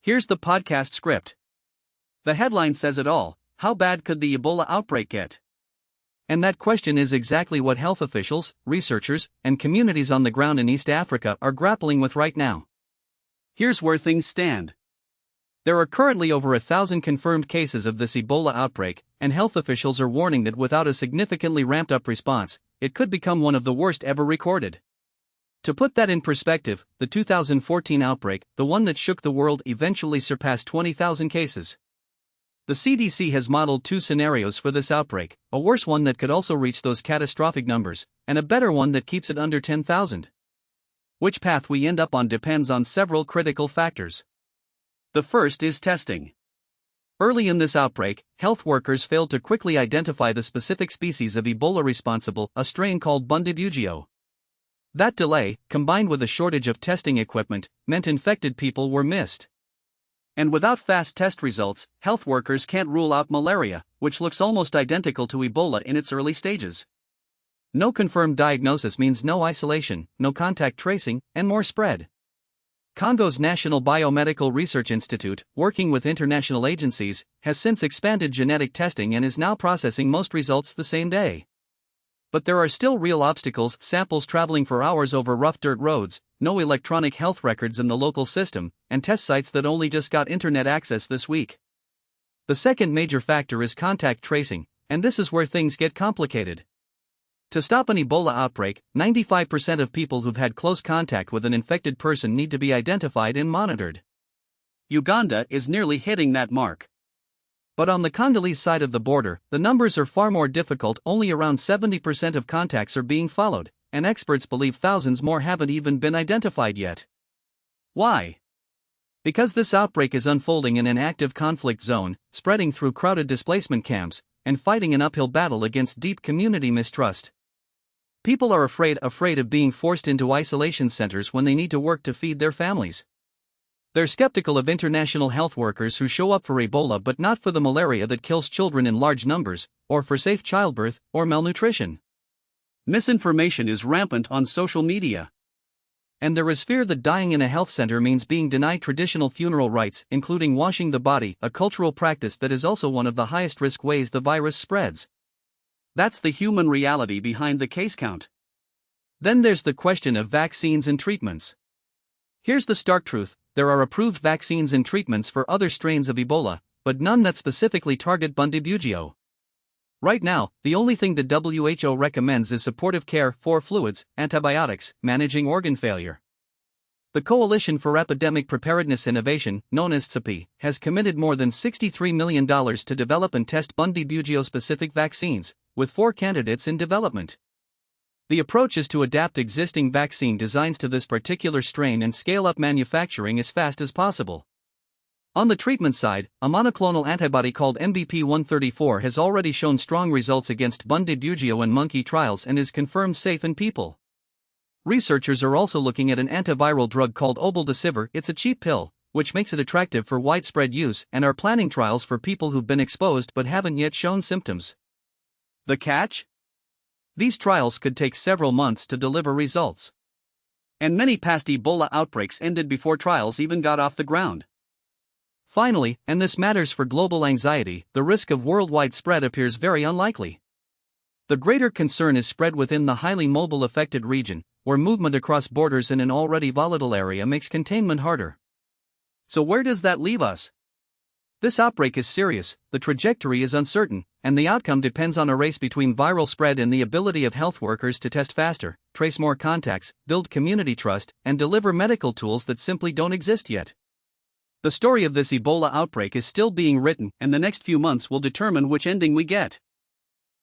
Here's the podcast script. The headline says it all: how bad could the Ebola outbreak get? And that question is exactly what health officials, researchers, and communities on the ground in East Africa are grappling with right now. Here's where things stand. There are currently over 1,000 confirmed cases of this Ebola outbreak, and health officials are warning that without a significantly ramped-up response, it could become one of the worst ever recorded. To put that in perspective, the 2014 outbreak, the one that shook the world, eventually surpassed 20,000 cases. The CDC has modeled two scenarios for this outbreak: a worse one that could also reach those catastrophic numbers, and a better one that keeps it under 10,000. Which path we end up on depends on several critical factors. The first is testing. Early in this outbreak, health workers failed to quickly identify the specific species of Ebola responsible, a strain called Bundibugyo. That delay, combined with a shortage of testing equipment, meant infected people were missed. And without fast test results, health workers can't rule out malaria, which looks almost identical to Ebola in its early stages. No confirmed diagnosis means no isolation, no contact tracing, and more spread. Congo's National Biomedical Research Institute, working with international agencies, has since expanded genetic testing and is now processing most results the same day. But there are still real obstacles: samples traveling for hours over rough dirt roads, no electronic health records in the local system, and test sites that only just got internet access this week. The second major factor is contact tracing, and this is where things get complicated. To stop an Ebola outbreak, 95% of people who've had close contact with an infected person need to be identified and monitored. Uganda is nearly hitting that mark. But on the Congolese side of the border, the numbers are far more difficult. Only around 70% of contacts are being followed, and experts believe thousands more haven't even been identified yet. Why? Because this outbreak is unfolding in an active conflict zone, spreading through crowded displacement camps, and fighting an uphill battle against deep community mistrust. People are afraid of being forced into isolation centers when they need to work to feed their families. They're skeptical of international health workers who show up for Ebola but not for the malaria that kills children in large numbers, or for safe childbirth, or malnutrition. Misinformation is rampant on social media. And there is fear that dying in a health center means being denied traditional funeral rites, including washing the body, a cultural practice that is also one of the highest risk ways the virus spreads. That's the human reality behind the case count. Then there's the question of vaccines and treatments. Here's the stark truth: there are approved vaccines and treatments for other strains of Ebola, but none that specifically target Bundibugyo. Right now, the only thing the WHO recommends is supportive care, for fluids, antibiotics, managing organ failure. The Coalition for Epidemic Preparedness Innovation, known as CEPI, has committed more than $63 million to develop and test Bundibugyo-specific vaccines, with 4 candidates in development. The approach is to adapt existing vaccine designs to this particular strain and scale up manufacturing as fast as possible. On the treatment side, a monoclonal antibody called MBP-134 has already shown strong results against Bundibugyo in monkey trials and is confirmed safe in people. Researchers are also looking at an antiviral drug called Obeldesivir. It's a cheap pill, which makes it attractive for widespread use, and are planning trials for people who've been exposed but haven't yet shown symptoms. The catch? These trials could take several months to deliver results. And many past Ebola outbreaks ended before trials even got off the ground. Finally, and this matters for global anxiety, the risk of worldwide spread appears very unlikely. The greater concern is spread within the highly mobile affected region, where movement across borders in an already volatile area makes containment harder. So where does that leave us? This outbreak is serious, the trajectory is uncertain, and the outcome depends on a race between viral spread and the ability of health workers to test faster, trace more contacts, build community trust, and deliver medical tools that simply don't exist yet. The story of this Ebola outbreak is still being written, and the next few months will determine which ending we get.